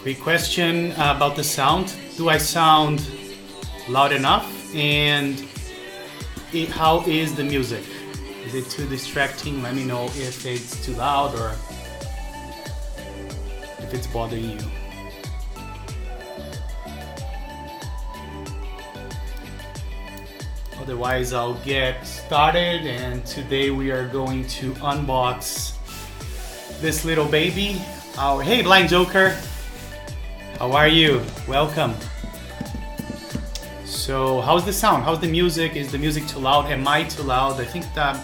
Great question about the sound. Do I sound loud enough? And how is the music? Is it too distracting? Let me know if it's too loud or if it's bothering you. Otherwise, I'll get started, and today we are going to unbox this little baby. Hey, Blind Joker! How are you? Welcome. So, how's the sound? How's the music? Is the music too loud? Am I too loud? I think that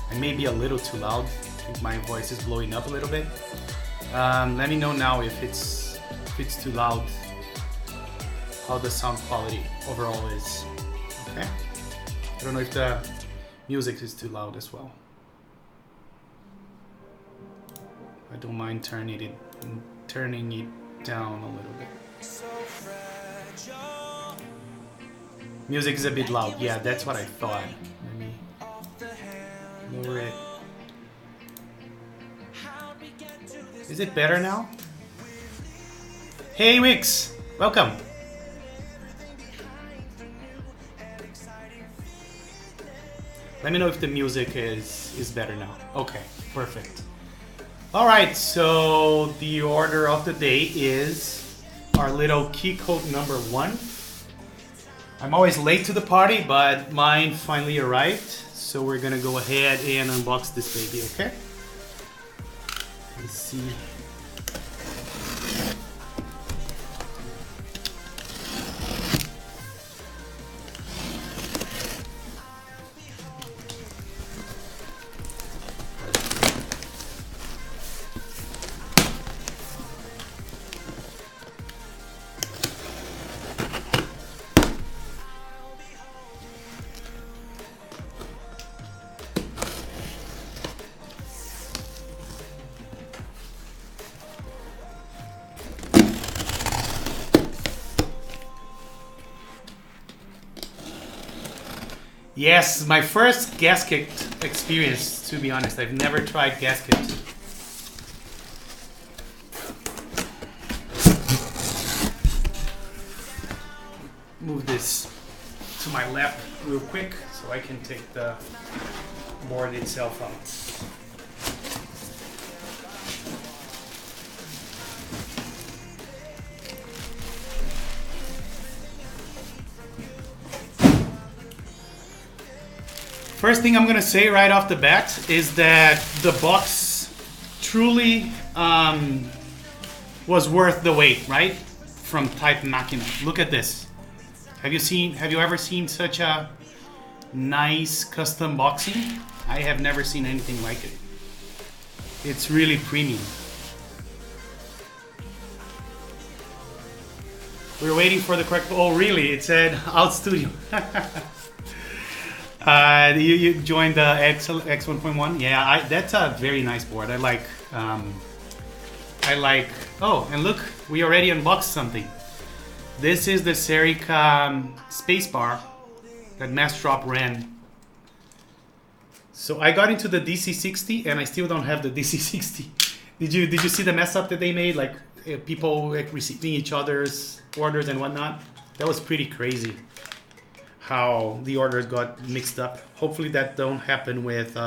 I may be a little too loud. I think my voice is blowing up a little bit. Let me know now if it's too loud, how the sound quality overall is. Okay? I don't know if the music is too loud as well. I don't mind turning it down a little bit. Music is a bit loud. Yeah, that's what I thought. Let me lower it. Is it better now? Hey Wix, welcome. Let me know if the music is better now. Okay, perfect. All right, so the order of the day is our little KeyCult No.1. I'm always late to the party, but mine finally arrived. So we're gonna go ahead and unbox this baby, okay? Let's see. Yes, my first gasket experience, to be honest. I've never tried gasket. Move this to my lap real quick so I can take the board itself out. First thing I'm gonna say right off the bat is that the box truly was worth the wait, right? From Type Machina. Look at this. Have you ever seen such a nice custom boxing? I have never seen anything like it. It's really premium. We're waiting for the correct. Oh, really? It said Out Studio. You joined the X 1.1. Yeah, that's a very nice board. I like. Oh, and look, we already unboxed something. This is the Serica spacebar that Massdrop ran. So I got into the DC60, and I still don't have the DC60. Did you see the mess up that they made? Like people receiving each other's orders and whatnot. That was pretty crazy. How the orders got mixed up. Hopefully that don't happen with.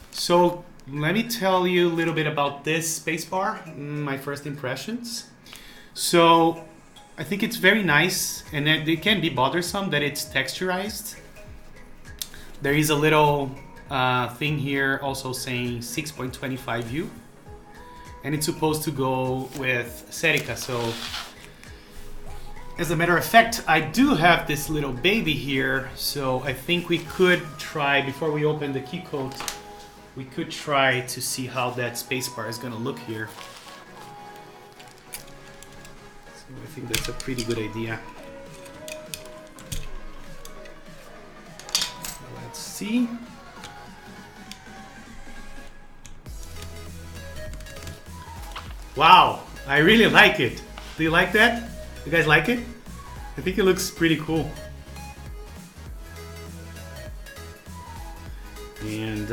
So let me tell you a little bit about this spacebar. My first impressions. So I think it's very nice, and it can be bothersome that it's texturized. There is a little thing here also saying 6.25U, and it's supposed to go with Serica. So. As a matter of fact, I do have this little baby here, so I think we could try, before we open the KeyCult, we could try to see how that spacebar is going to look here. So I think that's a pretty good idea. Let's see. Wow, I really like it. Do you like that? You guys like it? I think it looks pretty cool. And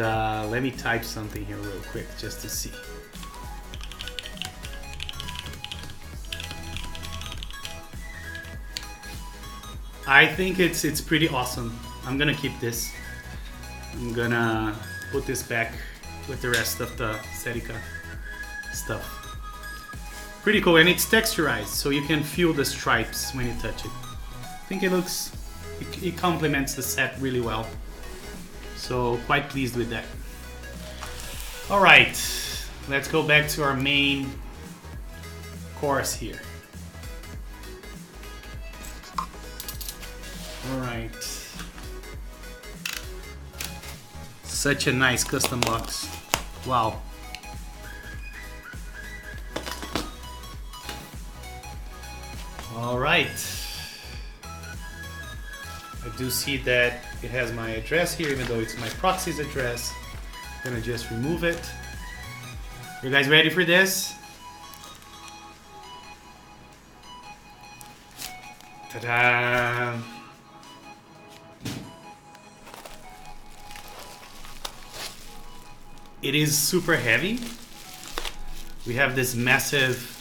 let me type something here real quick just to see. I think it's pretty awesome. I'm gonna keep this. I'm gonna put this back with the rest of the Serica stuff. Pretty cool, and it's texturized, so you can feel the stripes when you touch it. I think it complements the set really well. So quite pleased with that. All right, let's go back to our main course here. All right. Such a nice custom box. Wow. All right. I do see that it has my address here, even though it's my proxy's address. I'm gonna just remove it. You guys ready for this? Ta-da! It is super heavy. We have this massive,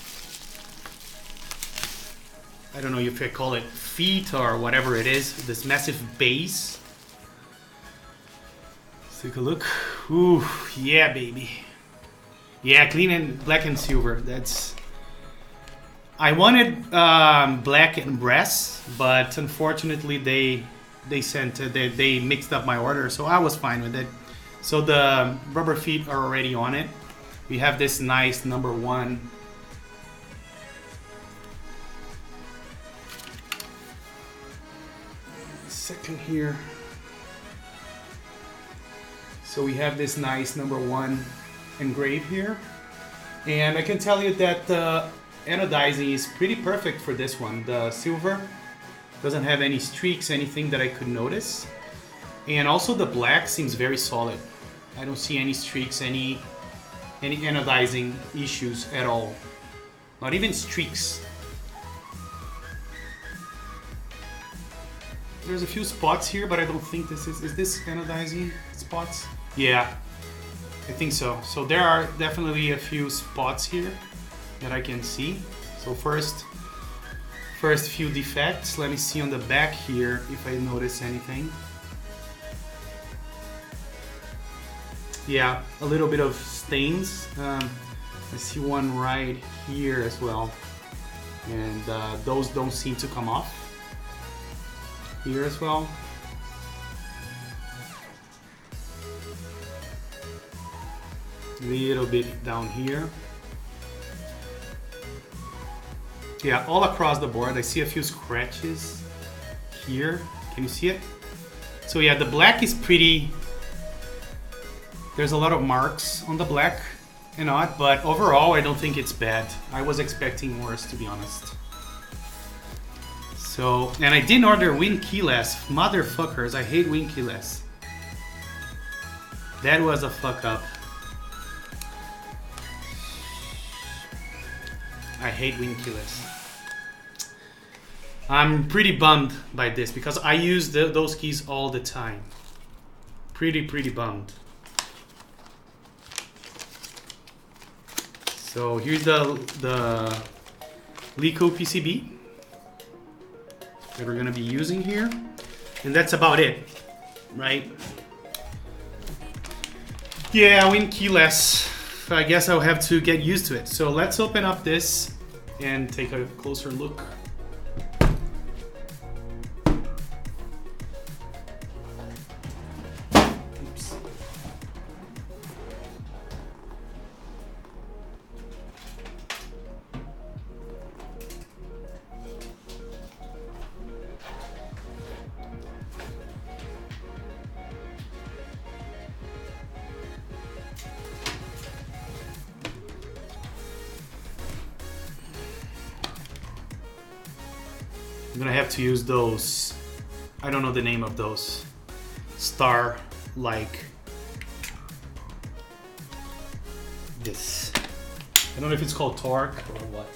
I don't know if I call it feet or whatever it is, this massive base. Let's take a look. Ooh, yeah, baby. Yeah, clean and black and silver. That's. I wanted black and brass, but unfortunately they mixed up my order, so I was fine with it. So the rubber feet are already on it. We have this nice #1. Second here. So we have this nice #1 engraved here. And I can tell you that the anodizing is pretty perfect for this one. The silver doesn't have any streaks, anything that I could notice. And also the black seems very solid. I don't see any streaks, any anodizing issues at all. Not even streaks. There's a few spots here, but I don't think this is this anodizing spots? Yeah, I think so. So there are definitely a few spots here that I can see. So first few defects. Let me see on the back here if I notice anything. Yeah, a little bit of stains. I see one right here as well. And those don't seem to come off. Here as well. A little bit down here. Yeah, all across the board. I see a few scratches here. Can you see it? So yeah, the black is pretty. There's a lot of marks on the black and not, but overall I don't think it's bad. I was expecting worse, to be honest. So, and I didn't order wing keyless. Motherfuckers, I hate wing keyless. That was a fuck up. I hate wing keyless. I'm pretty bummed by this because I use those keys all the time. Pretty bummed. So here's the Lico PCB that we're gonna be using here, and that's about it, right? Yeah, win keyless. I guess I'll have to get used to it. So let's open up this and take a closer look. Oops. I'm gonna have to use those, I don't know the name of those, star-like, this. I don't know if it's called torque or what.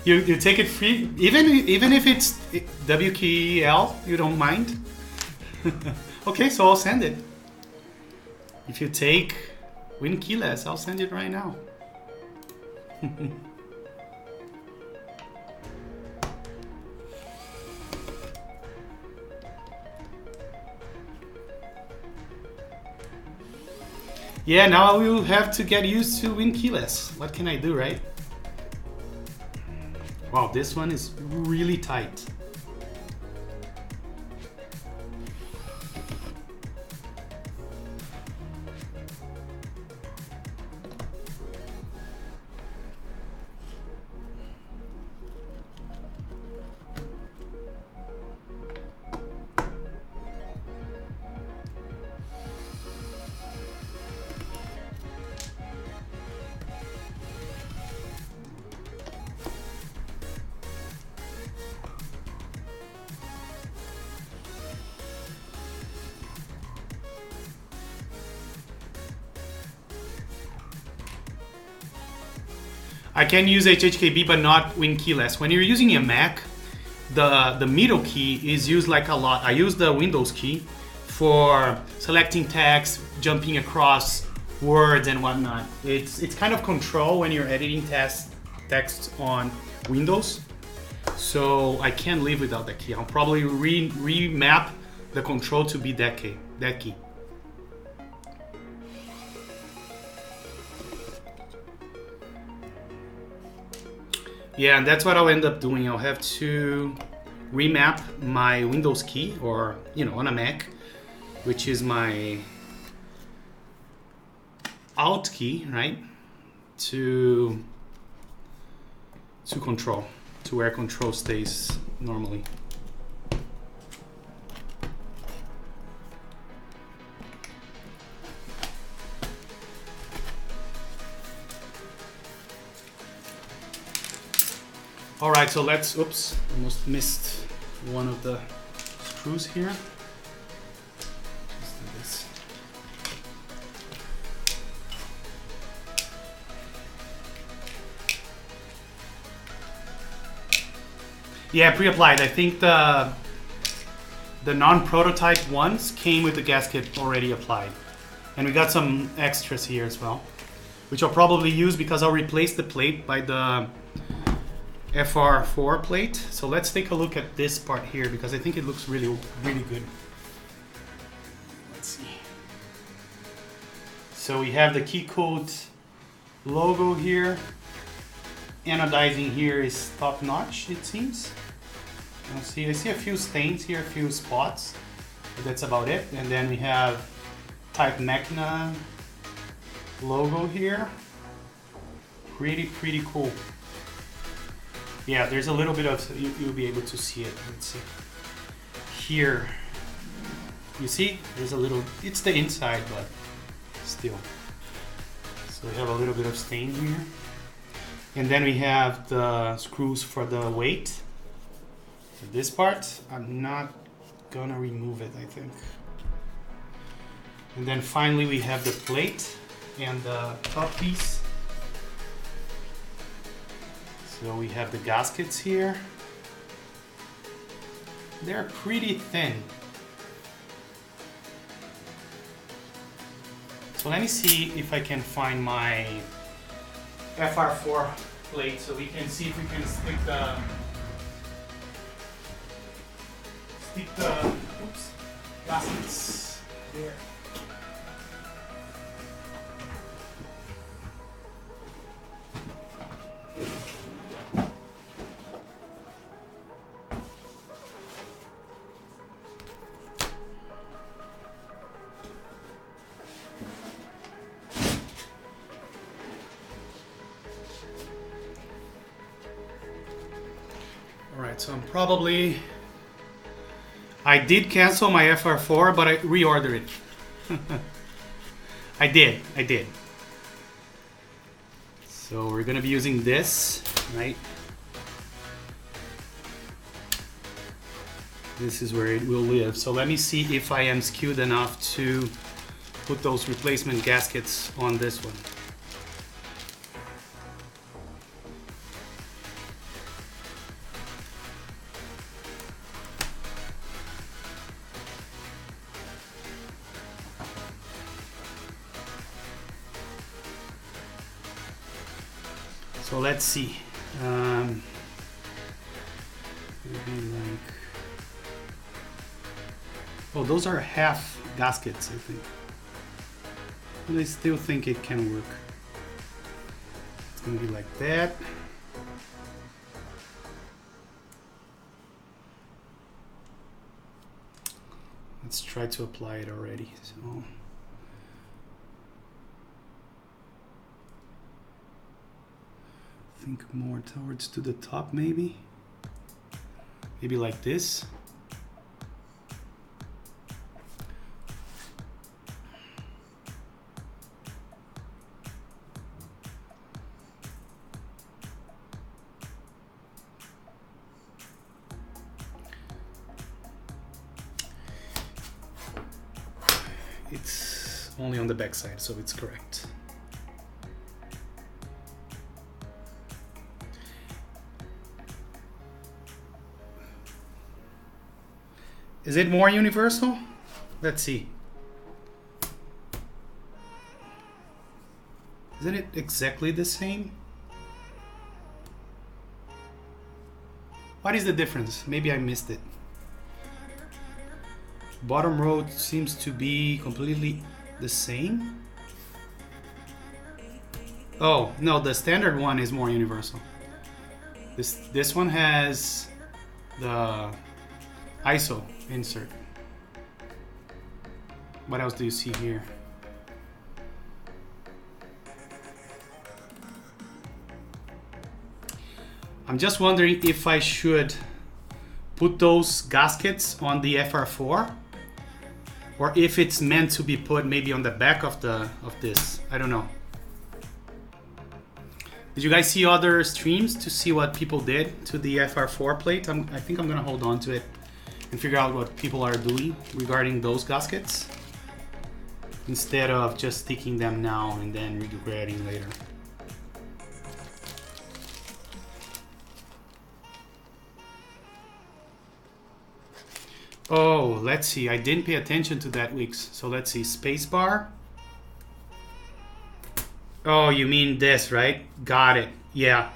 you take it free, even if it's WKL, you don't mind. Okay, so I'll send it. If you take Win Keyless, I'll send it right now. Yeah, now I will have to get used to Win Keyless. What can I do, right? Wow, this one is really tight. I can use HHKB but not Win Keyless. When you're using a Mac, the middle key is used like a lot. I use the Windows key for selecting text, jumping across words and whatnot. It's kind of control when you're editing text on Windows. So I can't live without that key. I'll probably remap the control to be that key. Yeah, and that's what I'll end up doing. I'll have to remap my Windows key, or on a Mac, which is my Alt key, right? To control, to where control stays normally. All right, so let's, oops, almost missed one of the screws here. Let's do this. Yeah, pre-applied. I think the non-prototype ones came with the gasket already applied. And we got some extras here as well, which I'll probably use because I'll replace the plate by the FR4 plate. So let's take a look at this part here because I think it looks really good. Let's see. So we have the KeyCult logo here. Anodizing here is top notch, it seems. I see a few stains here, a few spots, but that's about it. And then we have Type Machina logo here. Pretty cool. Yeah, there's a little bit of, you'll be able to see it. Let's see. Here, you see, there's a little, it's the inside, but still. So we have a little bit of stain here. And then we have the screws for the weight. For this part, I'm not gonna remove it, I think. And then finally we have the plate and the top piece. So we have the gaskets here. They're pretty thin. So let me see if I can find my FR4 plate so we can see if we can stick the gaskets there. So I'm probably, I did cancel my FR4, but I reordered it. I did. So we're gonna be using this, right? This is where it will live. So let me see if I am skewed enough to put those replacement gaskets on this one. So let's see. Maybe like, oh, those are half gaskets, I think. But I still think it can work. It's gonna be like that. Let's try to apply it already. So think more towards to the top, maybe like this. It's only on the back side, so it's correct. Is it more universal? Let's see. Isn't it exactly the same? What is the difference? Maybe I missed it. Bottom row seems to be completely the same. Oh, no, the standard one is more universal. This one has the ISO insert. What else do you see here? I'm just wondering if I should put those gaskets on the FR4 or if it's meant to be put maybe on the back of this. I don't know. Did you guys see other streams to see what people did to the FR4 plate? I think I'm gonna hold on to it and figure out what people are doing regarding those gaskets instead of just sticking them now and then regretting later. Oh, let's see. I didn't pay attention to that, Wix. So let's see. Spacebar. Oh, you mean this, right? Got it. Yeah,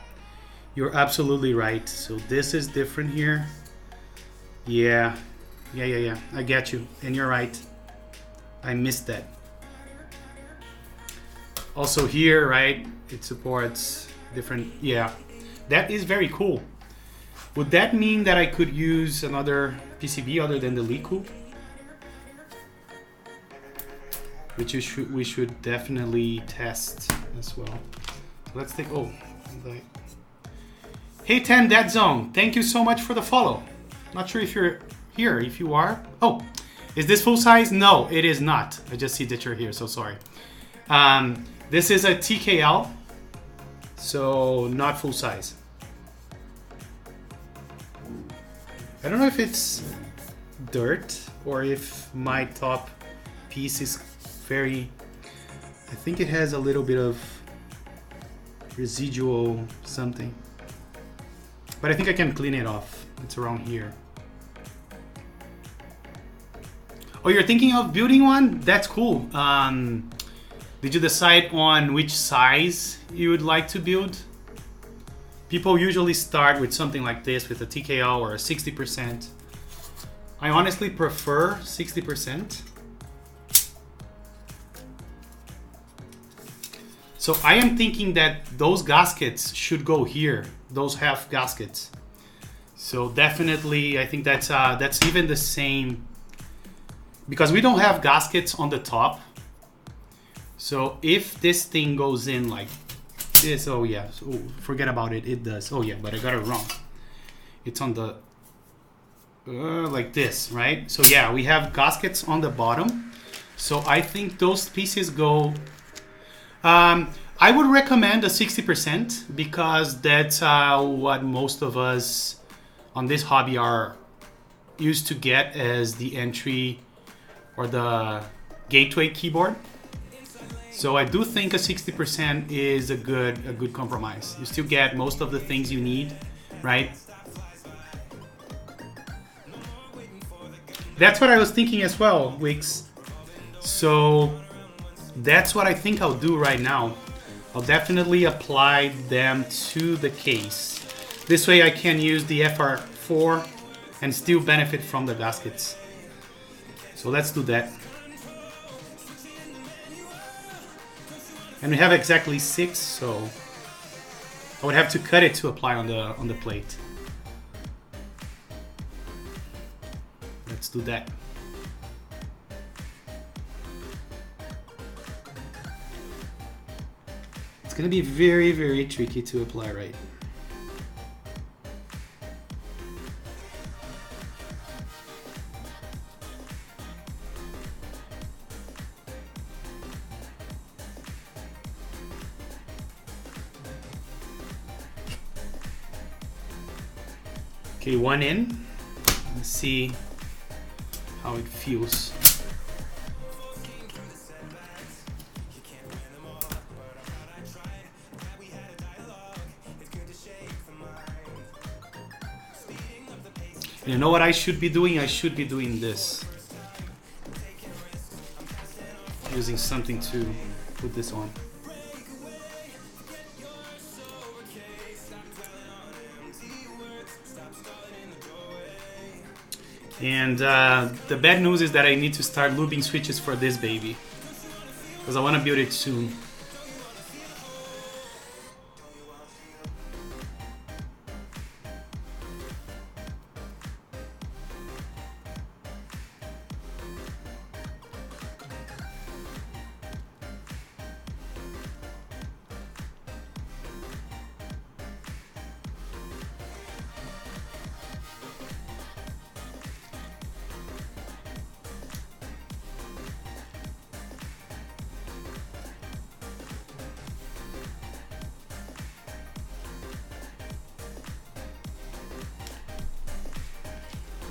you're absolutely right. So this is different here. Yeah. I get you. And you're right. I missed that. Also here, right? It supports different... Yeah. That is very cool. Would that mean that I could use another PCB other than the Liku? Which we should definitely test as well. Let's take... Oh. Hey 10 Dead Zone, thank you so much for the follow. Not sure if you're here. If you are... Oh, is this full size? No, it is not. I just see that you're here, so sorry. This is a TKL, so not full size. I don't know if it's dirt or if my top piece is very... I think it has a little bit of residual something. But I think I can clean it off. It's around here. Oh, you're thinking of building one? That's cool. Did you decide on which size you would like to build? People usually start with something like this, with a TKL or a 60%. I honestly prefer 60%. So I am thinking that those gaskets should go here, those half gaskets. So definitely, I think that's even the same, because we don't have gaskets on the top. So if this thing goes in like this, oh yeah, so forget about it, it does. Oh yeah, but I got it wrong. It's on the, like this, right? So yeah, we have gaskets on the bottom. So I think those pieces go, I would recommend a 60% because that's what most of us on this hobby are used to get as the entry or the gateway keyboard. So I do think a 60% is a good compromise. You still get most of the things you need, right? That's what I was thinking as well, Wix. So that's what I think I'll do right now. I'll definitely apply them to the case. This way I can use the FR4 and still benefit from the gaskets. So let's do that. And we have exactly 6, so I would have to cut it to apply on the plate. Let's do that. It's gonna be very, very tricky to apply right. Okay, one in. Let's see how it feels. You know what I should be doing? I should be doing this. Using something to put this on. And the bad news is that I need to start looping switches for this baby, because I want to build it soon.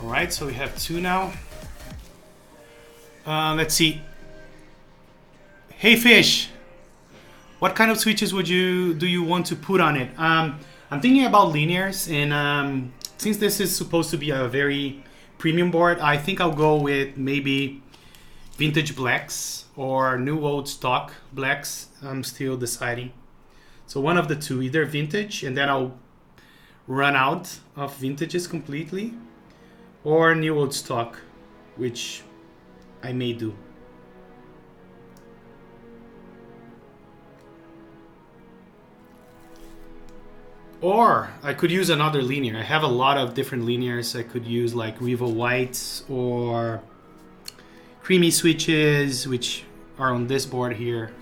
Alright, so we have 2 now. Let's see. Hey Fish, what kind of switches do you want to put on it? I'm thinking about linears, and since this is supposed to be a very premium board, I think I'll go with maybe vintage blacks or new old stock blacks. I'm still deciding. So one of the two, either vintage, and then I'll run out of vintages completely, or new old stock, which I may do. Or I could use another linear. I have a lot of different linears. I could use like Revo Whites or creamy switches, which are on this board here.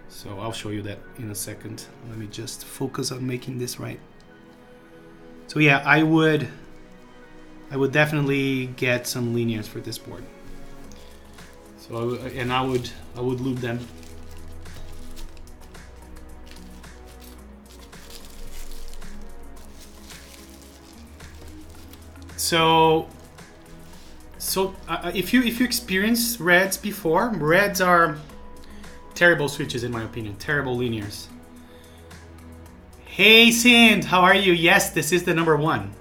So I'll show you that in a second. Let me just focus on making this right. So yeah, I would definitely get some linears for this board. So I would loop them. So if you experience reds before, reds are terrible switches in my opinion, terrible linears. Hey Sind, how are you? Yes, this is the number 1.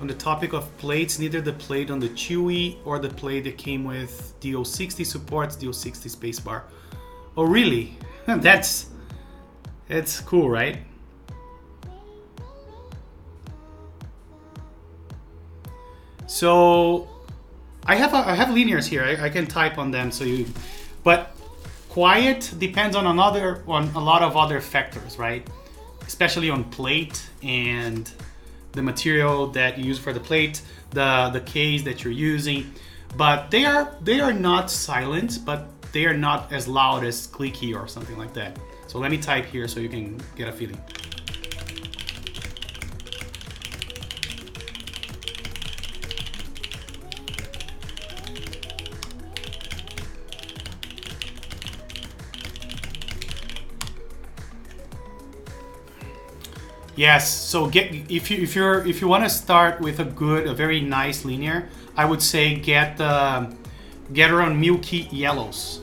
On the topic of plates, neither the plate on the Chewy or the plate that came with DO60 supports DO60 spacebar. Oh really? That's cool, right? So I have linears here. I can type on them. But quiet depends on a lot of other factors, right? Especially on plate and the material that you use for the plate, the case that you're using. But they are not silent, but they are not as loud as clicky or something like that. So let me type here so you can get a feeling. Yes, so if you want to start with a very nice linear, I would say get around milky yellows.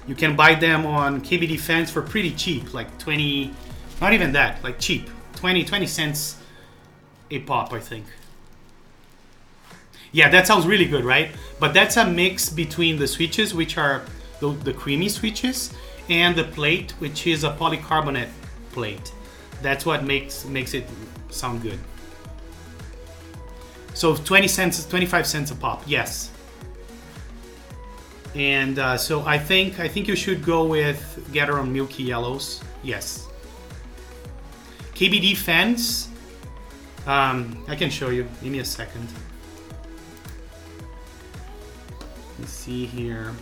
You can buy them on KB Defense for pretty cheap, like 20, not even that, like cheap, 20 cents a pop, I think. Yeah, that sounds really good, right? But that's a mix between the switches, which are the creamy switches, and the plate, which is a polycarbonate plate. That's what makes it sound good. So 20 cents, 25 cents a pop, yes. And so I think you should go with Gateron Milky Yellows, yes. KBD fans, I can show you. Give me a second. Let's see here.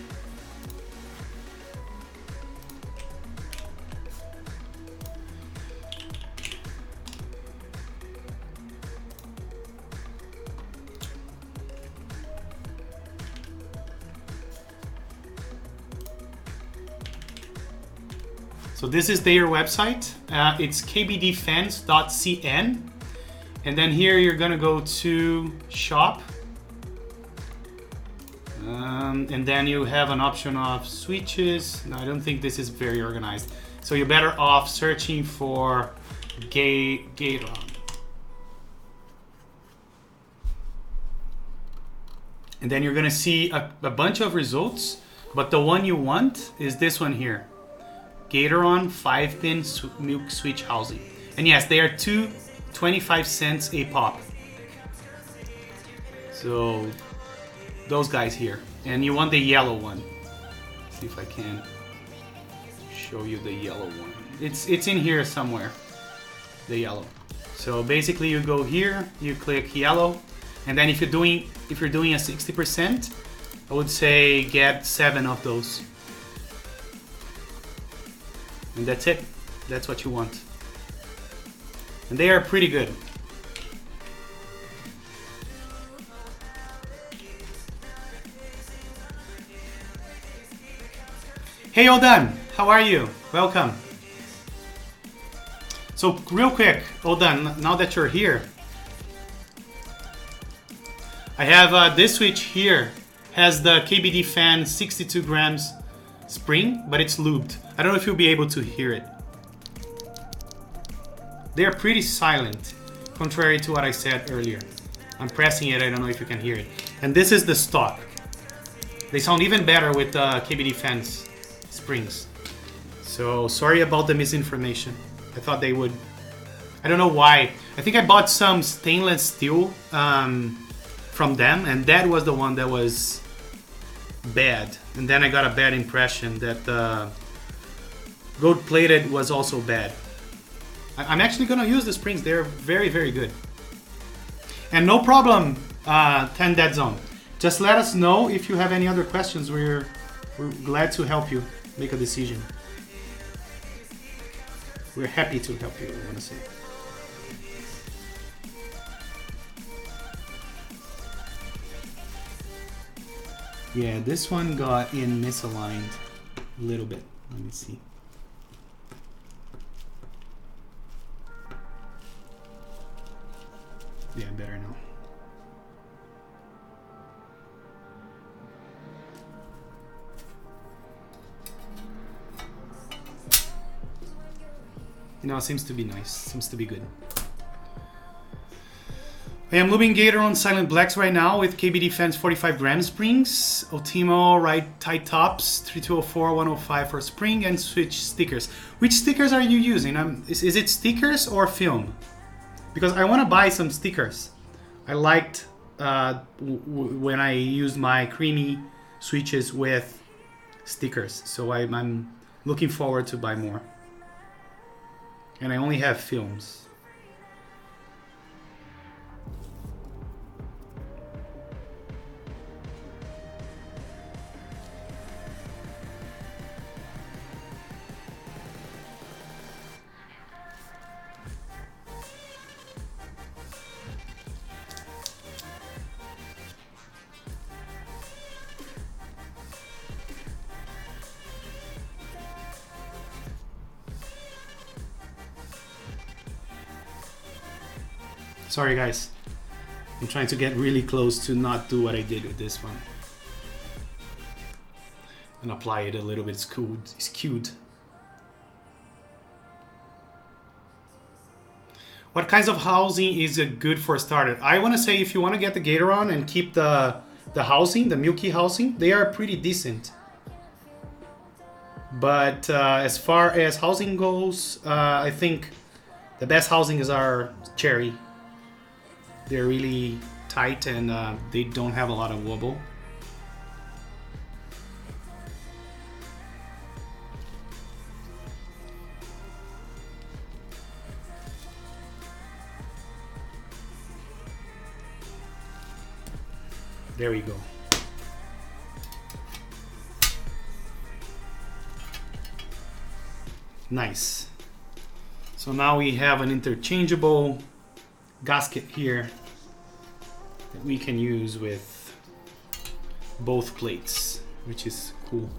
So this is their website. It's kbdfans.cn. And then here you're gonna go to shop. And then you have an option of switches. No, I don't think this is very organized. So you're better off searching for Gateron. And then you're gonna see a bunch of results, but the one you want is this one here. Gateron 5-pin milk switch housing. And yes, they are 25 cents a pop. So those guys here. And you want the yellow one. Let's see if I can show you the yellow one. It's in here somewhere. The yellow. So basically you go here, you click yellow, and then if you're doing a 60%, I would say get 7 of those. And that's it. That's what you want. And they are pretty good. Hey Odan, how are you? Welcome. So real quick, Odan, now that you're here, I have this switch here, has the KBD fan 62 grams spring, but it's lubed. I don't know if you'll be able to hear it. They're pretty silent, contrary to what I said earlier. I'm pressing it, I don't know if you can hear it. And this is the stock. They sound even better with the KBD fans springs. So sorry about the misinformation. I thought they would. I don't know why. I think I bought some stainless steel from them, and that was the one that was bad. And then I got a bad impression that gold plated was also bad. I'm actually gonna use the springs. They're very, very good. And no problem, 10 Dead Zone. Just let us know if you have any other questions. We're glad to help you make a decision. We're happy to help you, I want to say. Yeah, this one got in misaligned a little bit. Let me see. Yeah, better now. No, it seems to be nice. Seems to be good. I am lubing Gateron Silent Blacks right now with KBD Fans 45 gram springs, Ultimo right tight tops, 3204, 105 for spring, and switch stickers. Which stickers are you using? Is it stickers or film? Because I want to buy some stickers. I liked when I used my creamy switches with stickers, so I'm looking forward to buy more. And I only have films. Sorry guys, I'm trying to get really close to not do what I did with this one. And apply it a little bit skewed. What kinds of housing is good for a starter? I want to say if you want to get the Gatoron and keep the housing, the Milky housing, they are pretty decent. But as far as housing goes, I think the best housing is our Cherry. They're really tight and they don't have a lot of wobble. There we go. Nice. So now we have an interchangeable gasket here that we can use with both plates, which is cool.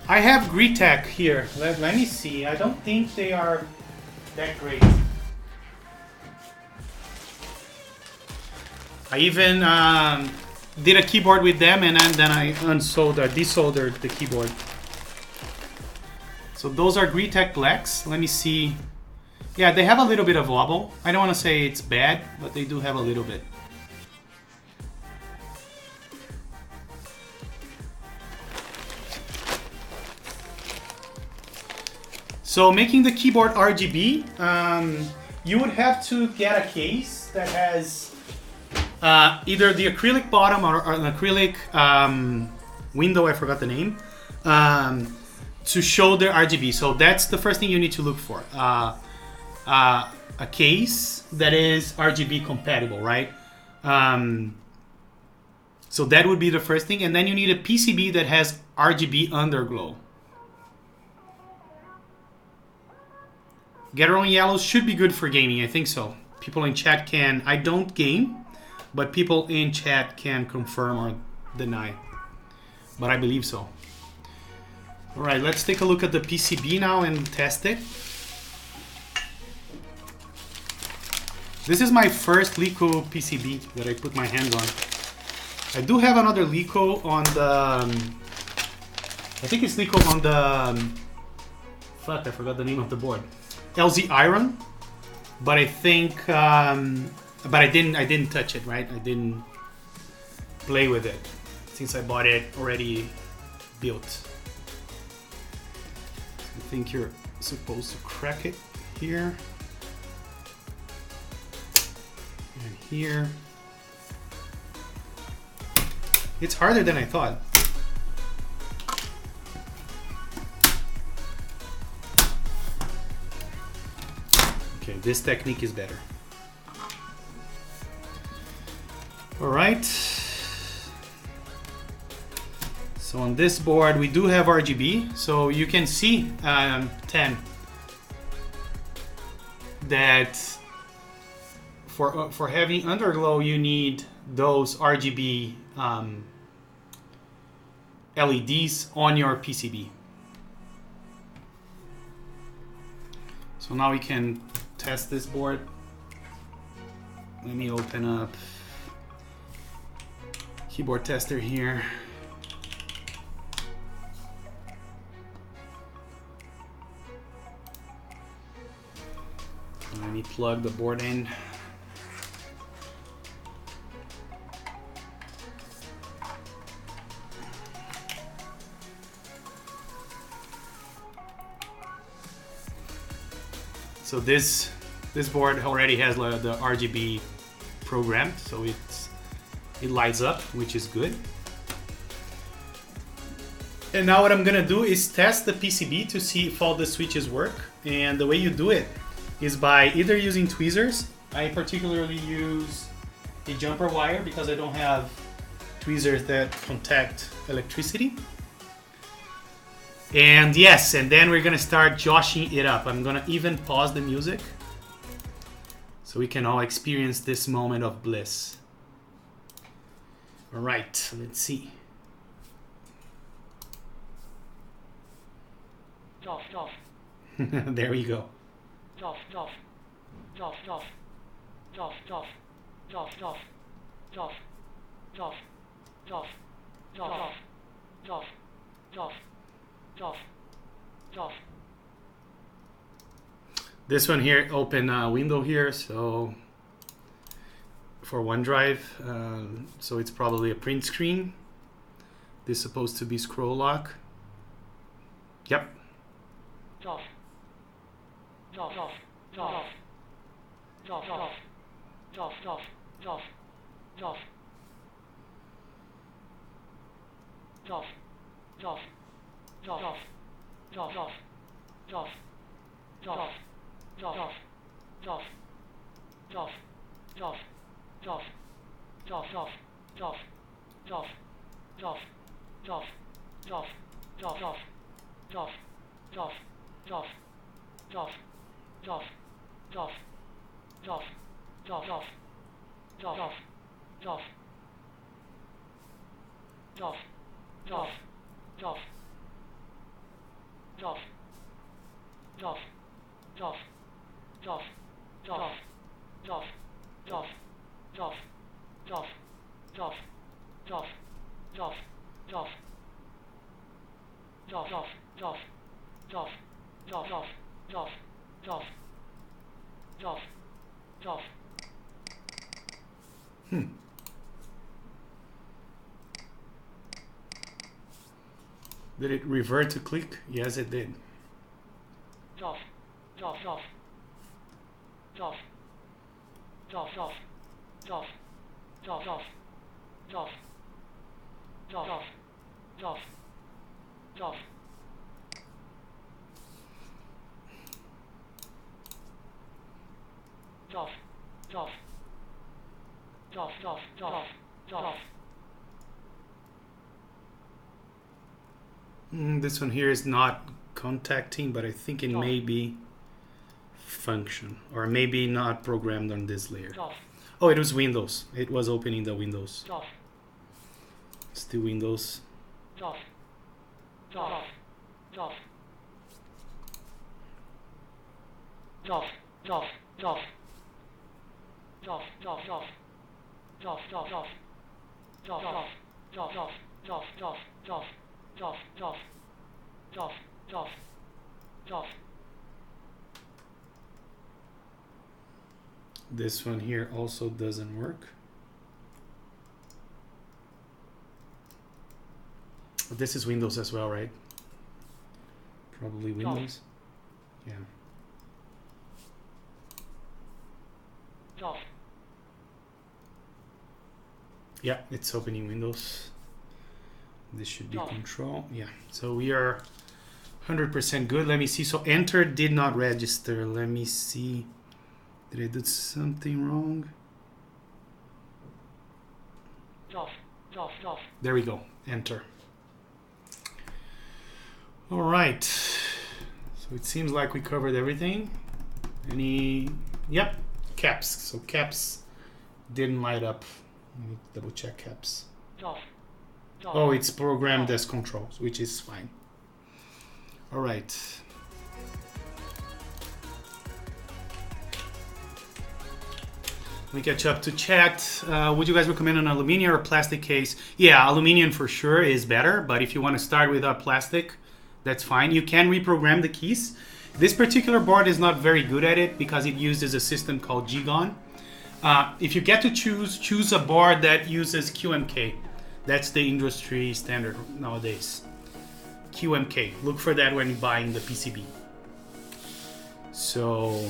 I have Greetech here. Let me see. I don't think they are that great. I even did a keyboard with them, and then I desoldered the keyboard. So those are Greetech Blacks. Let me see. Yeah, they have a little bit of wobble. I don't want to say it's bad, but they do have a little bit. So making the keyboard RGB, you would have to get a case that has either the acrylic bottom or an acrylic window, I forgot the name, to show the RGB. So that's the first thing you need to look for. A case that is RGB compatible, right? So that would be the first thing. And then you need a PCB that has RGB underglow. Gateron yellows should be good for gaming, I think so. People in chat can, I don't game, but people in chat can confirm or deny. But I believe so. All right, let's take a look at the PCB now and test it. This is my first Lico PCB that I put my hands on. I do have another Lico on the, I think it's Lico on the, fuck, I forgot the name of the board. LZ Iron, but I think, but I didn't touch it, right? I didn't play with it since I bought it already built. I think you're supposed to crack it here and here. It's harder than I thought. Okay, this technique is better. All right. So on this board, we do have RGB. So you can see, 10, that for having underglow, you need those RGB LEDs on your PCB. So now we can test this board. Let me open up keyboard tester here. Let me plug the board in. So this board already has the RGB programmed, so it lights up, which is good. And now what I'm gonna do is test the PCB to see if all the switches work. And the way you do it is by either using tweezers. I particularly use a jumper wire because I don't have tweezers that contact electricity. And yes, and then we're gonna start joshing it up. I'm gonna even pause the music so we can all experience this moment of bliss. All right, let's see. There we go. This one here, open window here, so for OneDrive, so it's probably a print screen. This is supposed to be scroll lock. Yep. Did it revert to click? Yes, it did. This one here is not contacting, but I think it may be function, or maybe not programmed on this layer. Oh, it was Windows. It was opening the Windows. Still Windows. This one here also doesn't work. This is Windows as well, right? Probably Windows. Yeah. Yeah, it's opening Windows. This should be control. Yeah, so we are 100% good. Let me see. So enter did not register. Let me see. Did I do something wrong? There we go. Enter. All right. So it seems like we covered everything. Any? Yep. Caps. So caps didn't light up. Let me double check caps. Oh, it's programmed as controls, which is fine. All right. We catch up to chat. Would you guys recommend an aluminum or plastic case? Yeah, aluminum for sure is better, but if you want to start with a plastic, that's fine. You can reprogram the keys. This particular board is not very good at it because it uses a system called GGON. If you get to choose a board that uses QMK. That's the industry standard nowadays. QMK. Look for that when buying the PCB. So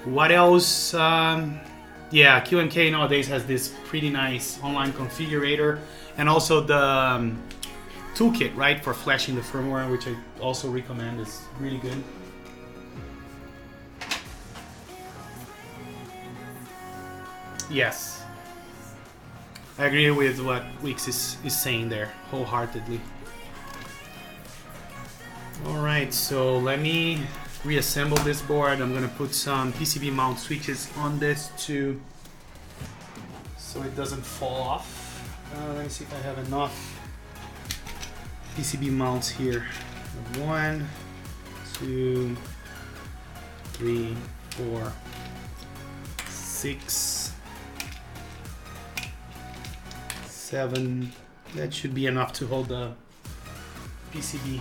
what else? Yeah, QMK nowadays has this pretty nice online configurator and also the toolkit, right, for flashing the firmware, which I also recommend. Is really good. Yes, I agree with what Weeks is saying there wholeheartedly. All right, so let me reassemble this board. I'm gonna put some PCB mount switches on this too, so it doesn't fall off. Let me see if I have enough PCB mounts here. 1, 2, 3, 4, 6, 7. That should be enough to hold the PCB.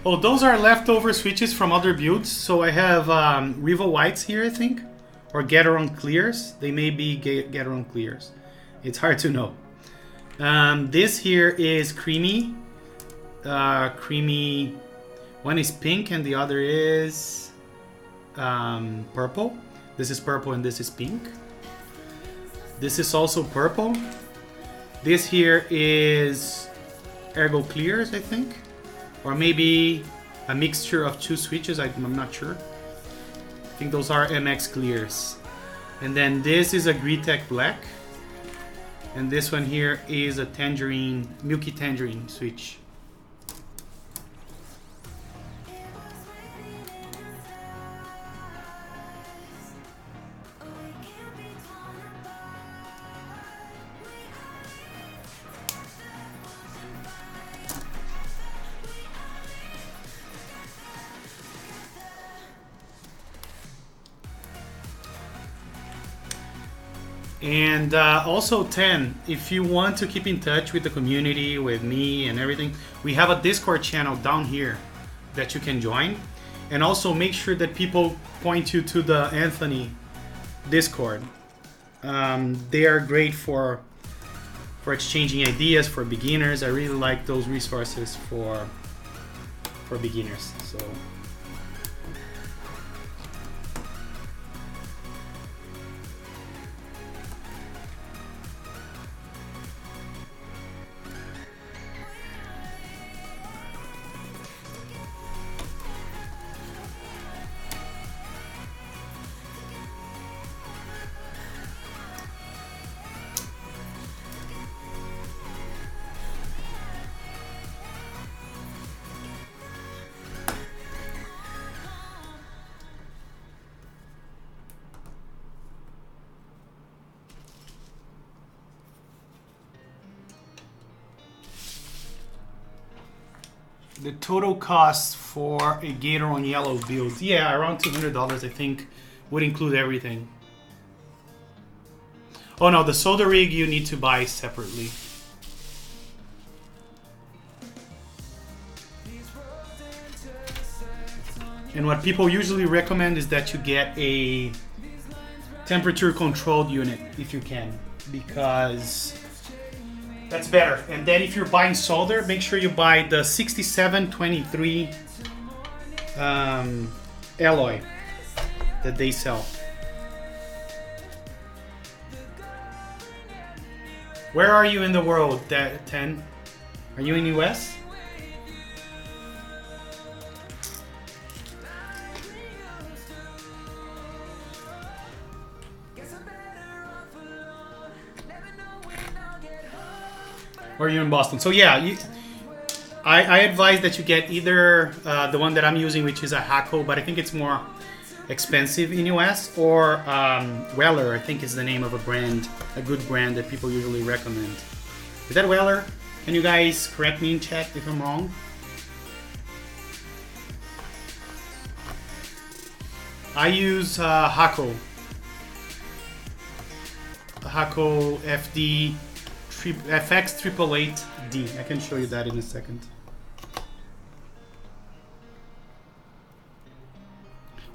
Oh, those are leftover switches from other builds. So I have Riva Whites here, I think, or Gateron Clears. They may be Gateron Clears. It's hard to know. This here is creamy. Creamy. One is pink and the other is purple. This is purple and this is pink. This is also purple. This here is Ergo Clears, I think. Or maybe a mixture of 2 switches, I'm not sure. I think those are MX Clears. And then this is a Greetech Black. And this one here is a tangerine, milky tangerine switch. And also 10, if you want to keep in touch with the community, with me and everything, we have a Discord channel down here that you can join. And also make sure that people point you to the Anthony Discord. They are great for exchanging ideas for beginners. I really like those resources for beginners. So. The total cost for a Gateron yellow build, yeah, around $200, I think, would include everything. Oh no, the solder rig you need to buy separately. And what people usually recommend is that you get a temperature controlled unit if you can, because that's better. And then if you're buying solder, make sure you buy the 6723 alloy that they sell. Where are you in the world, 10? Are you in US? Or you're in Boston. So yeah, I advise that you get either the one that I'm using, which is a Hakko, but I think it's more expensive in US, or Weller, I think is the name of a brand, a good brand that people usually recommend. Is that Weller? Can you guys correct me in chat if I'm wrong? I use Hakko. Hakko FD FX 888D. I can show you that in a second.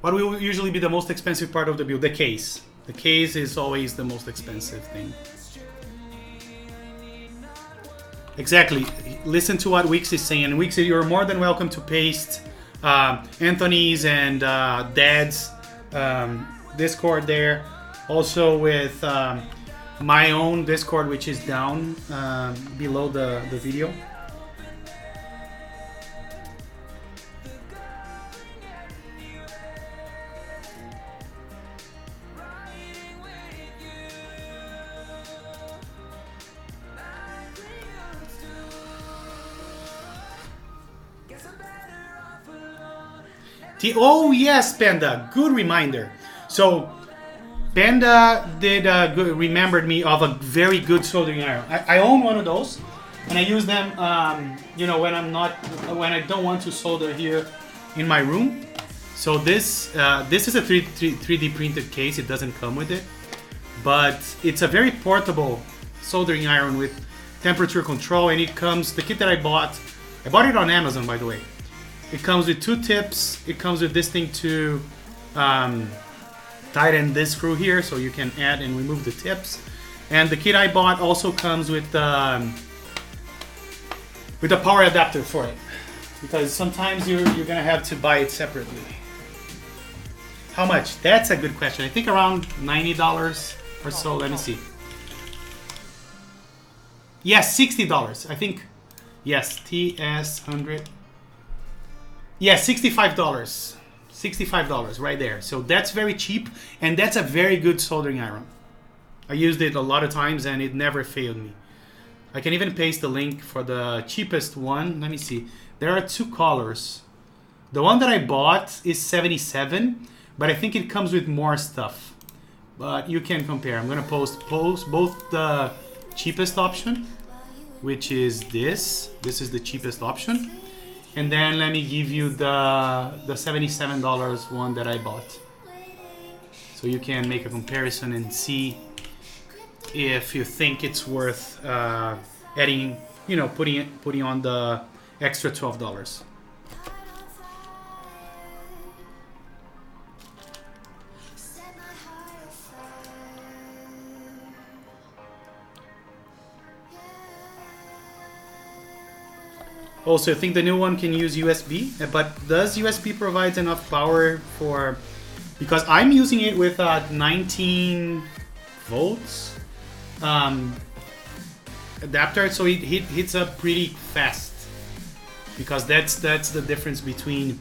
What will usually be the most expensive part of the build? The case. The case is always the most expensive thing. Exactly. Listen to what Wix is saying. And Wix, you're more than welcome to paste Anthony's and Dad's Discord there. Also with my own Discord, which is down below the video. Oh yes, Panda, good reminder. So Panda did remembered me of a very good soldering iron. I own one of those, and I use them, you know, when I don't want to solder here in my room. So this is a 3D printed case. It doesn't come with it, but it's a very portable soldering iron with temperature control, and it comes. The kit that I bought it on Amazon, by the way. It comes with 2 tips. It comes with this thing to tighten this screw here, so you can add and remove the tips. And the kit I bought also comes with a power adapter for it, because sometimes you're gonna have to buy it separately. How much? That's a good question. I think around $90 or so. Let me see. Yes, $60. I think. Yes, TS100. Yes, $65. $65 right there. So that's very cheap, and that's a very good soldering iron. I used it a lot of times and it never failed me. I can even paste the link for the cheapest one. Let me see. There are 2 colors. The one that I bought is $77, but I think it comes with more stuff. But you can compare. I'm gonna post both the cheapest option, which is this. This is the cheapest option. And then let me give you the $77 one that I bought. So you can make a comparison and see if you think it's worth adding, you know, putting on the extra $12. Also, I think the new one can use USB, but does USB provide enough power for... Because I'm using it with 19 volts adapter, so it hits up pretty fast. Because that's the difference between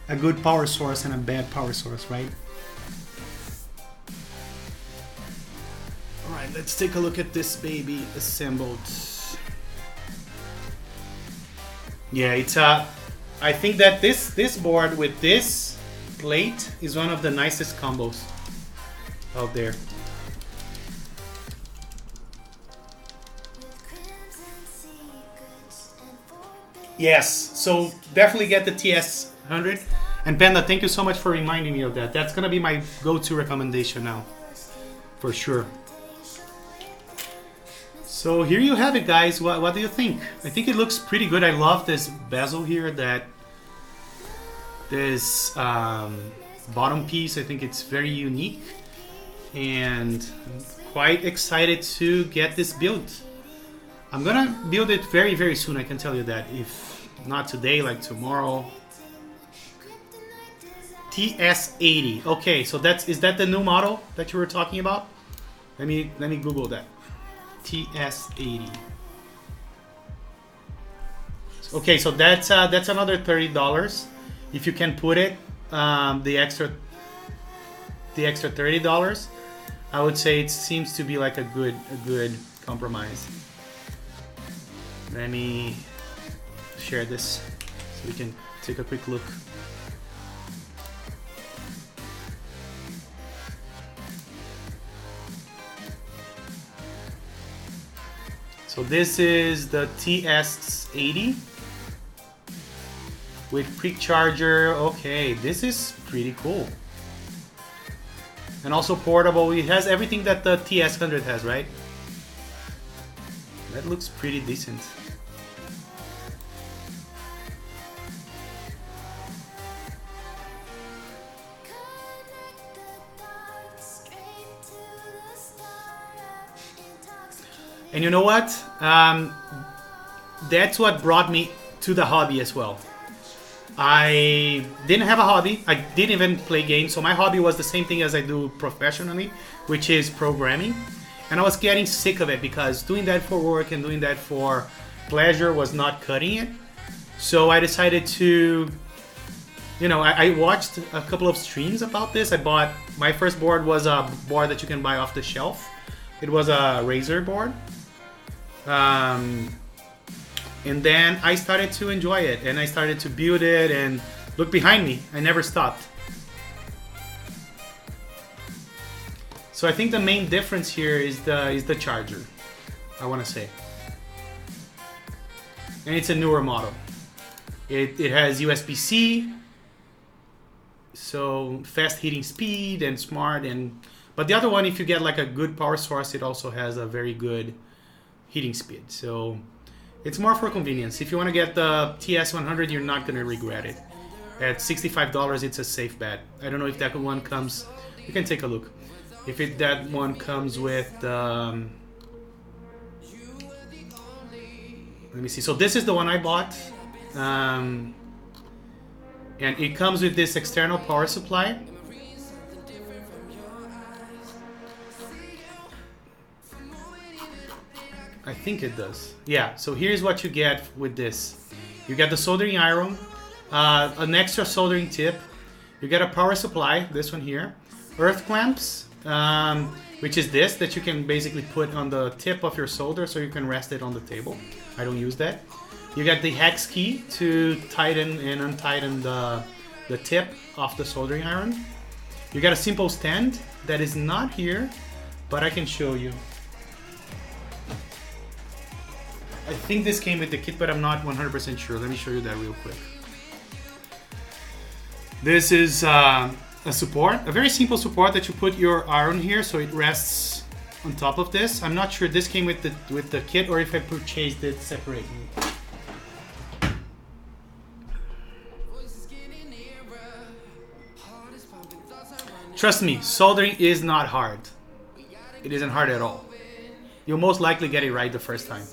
a good power source and a bad power source, right? Alright, let's take a look at this baby assembled. Yeah, it's I think that this board with this plate is one of the nicest combos out there. Yes, so definitely get the TS100. And Panda, thank you so much for reminding me of that. That's gonna be my go-to recommendation now, for sure. So here you have it, guys. What do you think? I think it looks pretty good. I love this bezel here, this bottom piece. I think it's very unique, and I'm quite excited to get this built. I'm gonna build it very, very soon, I can tell you that. If not today, like tomorrow. TS80. Okay, so is that the new model that you were talking about? Let me Google that. TS80. Okay, so that's another $30 if you can put it. The extra $30, I would say it seems to be like a good compromise. Let me share this so we can take a quick look. So this is the TS80 with quick charger. Okay, this is pretty cool. And also portable. It has everything that the TS100 has, right? That looks pretty decent. And you know what? That's what brought me to the hobby as well. I didn't have a hobby. I didn't even play games. So my hobby was the same thing as I do professionally, which is programming. And I was getting sick of it because doing that for work and doing that for pleasure was not cutting it. So I decided to, I watched a couple of streams about this. My first board was a board that you can buy off the shelf. It was a Razer board. And then I started to enjoy it and I started to build it, and look behind me, I never stopped. So I think the main difference here is the charger, I want to say. And it's a newer model. It has USB-C, so fast heating speed and smart. But the other one, if you get like a good power source, it also has a very good heating speed. So it's more for convenience. If you want to get the TS100, you're not going to regret it. At $65, it's a safe bet. I don't know if that one comes. You can take a look. If that one comes with, let me see. So this is the one I bought, and it comes with this external power supply. I think it does. Yeah. So here's what you get with this. You get the soldering iron, an extra soldering tip. You get a power supply. This one here. Earth clamps. Which is this that you can basically put on the tip of your solder so you can rest it on the table. I don't use that. You get the hex key to tighten and untighten the tip of the soldering iron. You got a simple stand that is not here, but I can show you. I think this came with the kit, but I'm not 100% sure. Let me show you that real quick. This is a support, a very simple support that you put your iron here so it rests on top of this. I'm not sure this came with the kit or if I purchased it separately. Trust me, soldering is not hard. It isn't hard at all. You'll most likely get it right the first time.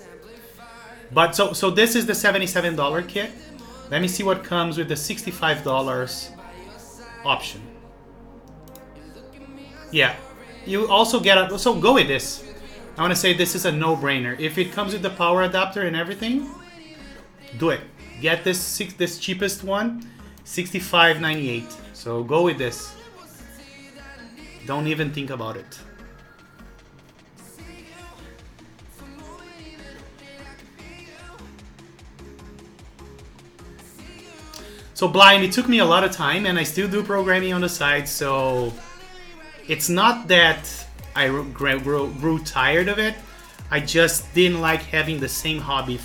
But so this is the $77 kit. Let me see what comes with the $65 option. Yeah, you also get a, so go with this. I want to say this is a no-brainer. If it comes with the power adapter and everything, do it. Get this cheapest one, $65.98. So go with this. Don't even think about it. So blind, it took me a lot of time and I still do programming on the side, so it's not that I grew tired of it. I just didn't like having the same hobby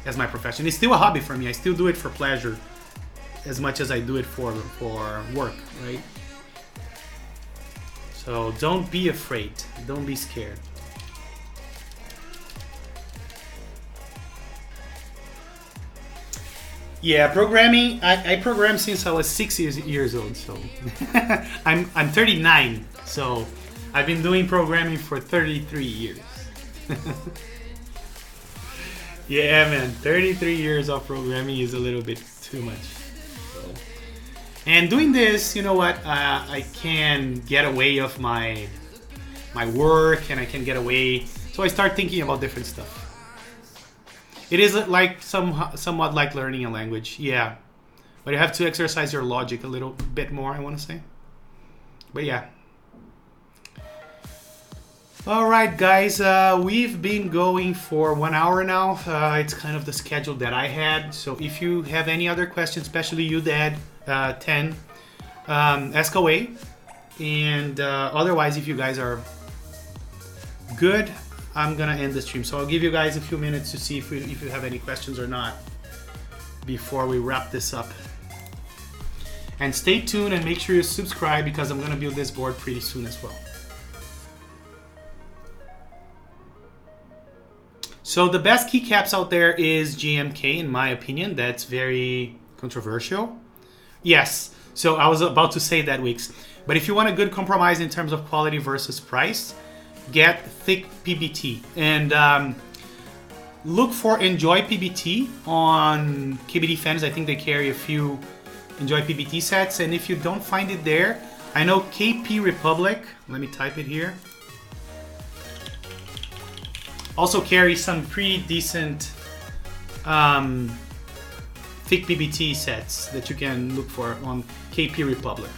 as my profession. It's still a hobby for me. I still do it for pleasure as much as I do it for work, right? So don't be afraid. Don't be scared. Yeah, programming. I programmed since I was 6 years old. So I'm 39. So I've been doing programming for 33 years. Yeah, man, 33 years of programming is a little bit too much. So. And doing this, you know what? I can get away of my work, and I can get away. So I start thinking about different stuff. It is like somewhat like learning a language, yeah. But you have to exercise your logic a little bit more, I want to say. But yeah. All right, guys, we've been going for 1 hour now. It's kind of the schedule that I had. So if you have any other questions, especially you, Dad, 10, ask away. And otherwise, if you guys are good, I'm gonna end the stream. So I'll give you guys a few minutes to see if you have any questions or not before we wrap this up. And stay tuned and make sure you subscribe because I'm gonna build this board pretty soon as well. So the best keycaps out there is GMK, in my opinion. That's very controversial. Yes, so I was about to say that, Wix. But if you want a good compromise in terms of quality versus price, get thick PBT. And look for Enjoy PBT on KBD Fans. I think they carry a few Enjoy PBT sets. And if you don't find it there, I know KP Republic, let me type it here, also carry some pretty decent thick PBT sets that you can look for on KP Republic.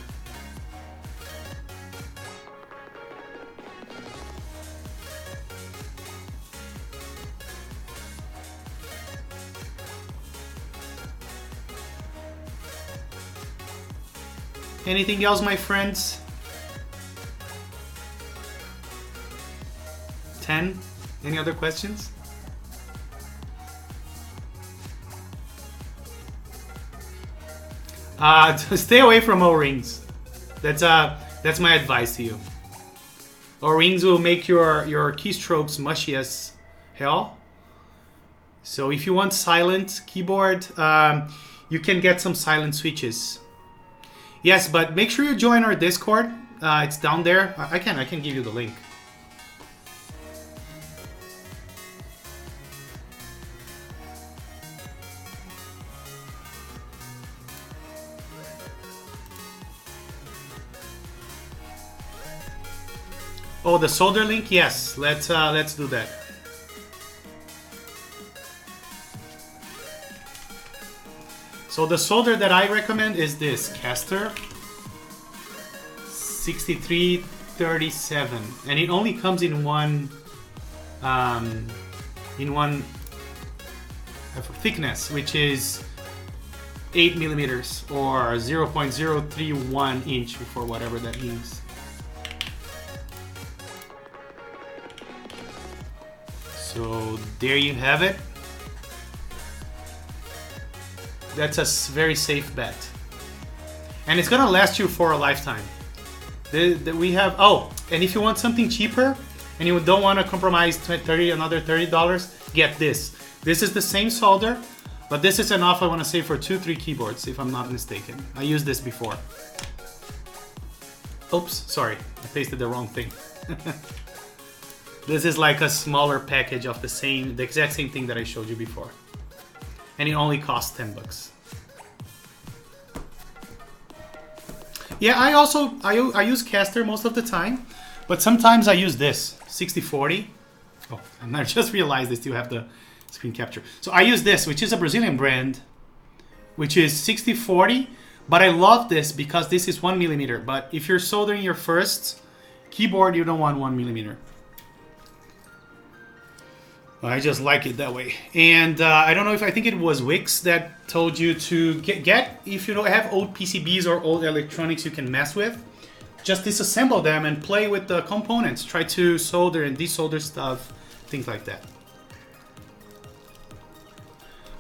Anything else, my friends? 10. Any other questions? Stay away from O-rings. That's my advice to you. O-rings will make your keystrokes mushy as hell. So if you want silent keyboard, you can get some silent switches. Yes, but make sure you join our Discord. It's down there. I can give you the link. Oh, the solder link? Yes, let's do that. So the solder that I recommend is this Caster 6337, and it only comes in one thickness, which is 8 millimeters or 0.031 inch, for whatever that means. So there you have it. That's a very safe bet. And it's gonna last you for a lifetime. We have, oh, and if you want something cheaper and you don't want to compromise another $30, get this. This is the same solder, but this is enough, I want to say, for 2-3 keyboards, if I'm not mistaken. I used this before. Oops, sorry, I pasted the wrong thing. This is like a smaller package of the exact same thing that I showed you before. And it only costs 10 bucks. Yeah, I use Caster most of the time, but sometimes I use this 6040. Oh, and I just realized they still have the screen capture. So I use this, which is a Brazilian brand, which is 6040. But I love this because this is 1 millimeter. But if you're soldering your first keyboard, you don't want 1 millimeter. I just like it that way. And I don't know if I think it was Wix that told you to get if you don't have old PCBs or old electronics you can mess with, just disassemble them and play with the components. Try to solder and desolder stuff, things like that.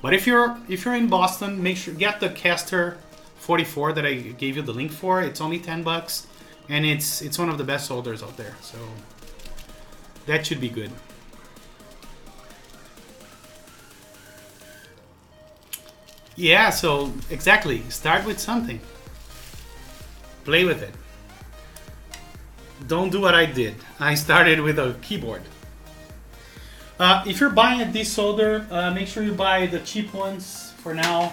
But if you're in Boston, make sure get the Caster 44 that I gave you the link for. It's only 10 bucks, and it's one of the best solders out there. So that should be good. Yeah, so exactly. Start with something. Play with it. Don't do what I did. I started with a keyboard. If you're buying a desolder, make sure you buy the cheap ones for now.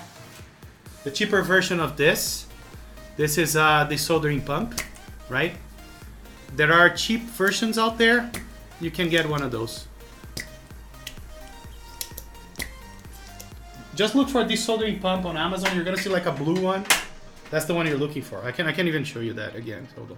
The cheaper version of this. This is the soldering pump, right? There are cheap versions out there. You can get one of those. Just look for this soldering pump on Amazon. You're gonna see like a blue one. That's the one you're looking for. I can't even show you that again. Hold on.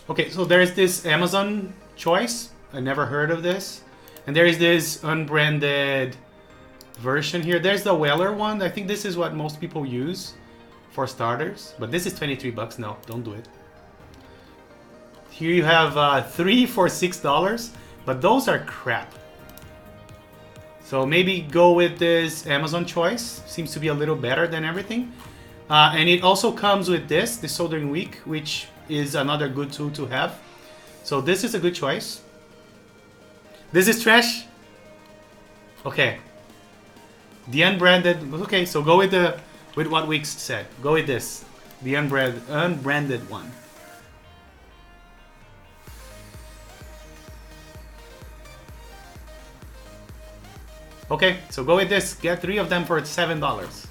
Okay, so there is this Amazon choice. I never heard of this. And there is this unbranded version here. There's the Weller one. I think this is what most people use for starters. But this is 23 bucks. No, don't do it. Here you have 3 for $6, but those are crap. So maybe go with this Amazon choice. Seems to be a little better than everything. And it also comes with this soldering wick, which is another good tool to have. So this is a good choice. This is trash. Okay. The unbranded. Okay, so go with what Wix said. Go with this, the unbranded one. Okay, so go with this. Get 3 of them for $7.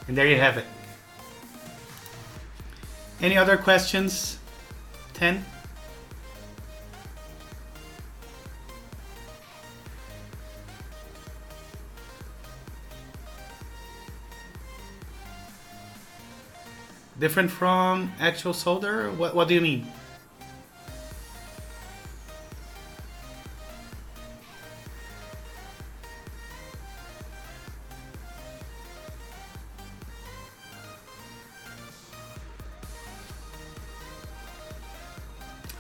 And there you have it. Any other questions? 10? Different from actual solder? What do you mean?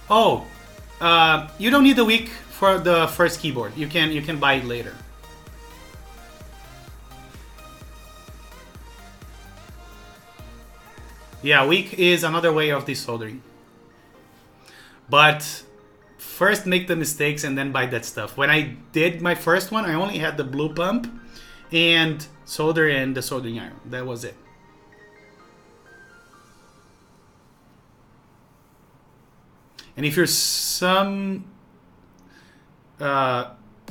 Oh, you don't need the wick for the first keyboard. You can buy it later. Yeah, wick is another way of desoldering. But first make the mistakes and then buy that stuff. When I did my first one, I only had the blue pump and solder and the soldering iron. That was it. And if you're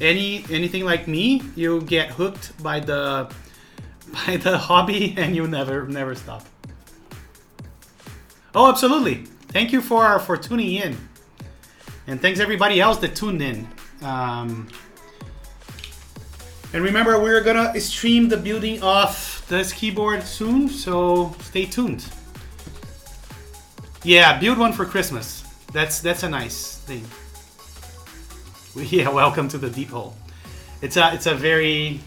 anything like me, you get hooked by the hobby and you never stop. Oh, absolutely. Thank you for tuning in. And thanks everybody else that tuned in. And remember, we're gonna stream the building of this keyboard soon, so stay tuned. Yeah, build one for Christmas. That's a nice thing. Yeah, welcome to the deep hole. It's a very,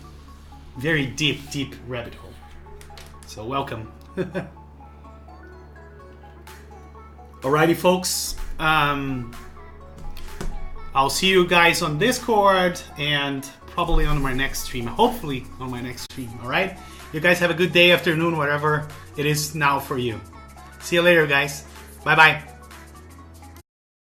very deep rabbit hole. So welcome. Alrighty, folks. I'll see you guys on Discord and probably on my next stream. Hopefully on my next stream. All right. You guys have a good day, afternoon, whatever it is now for you. See you later, guys. Bye bye.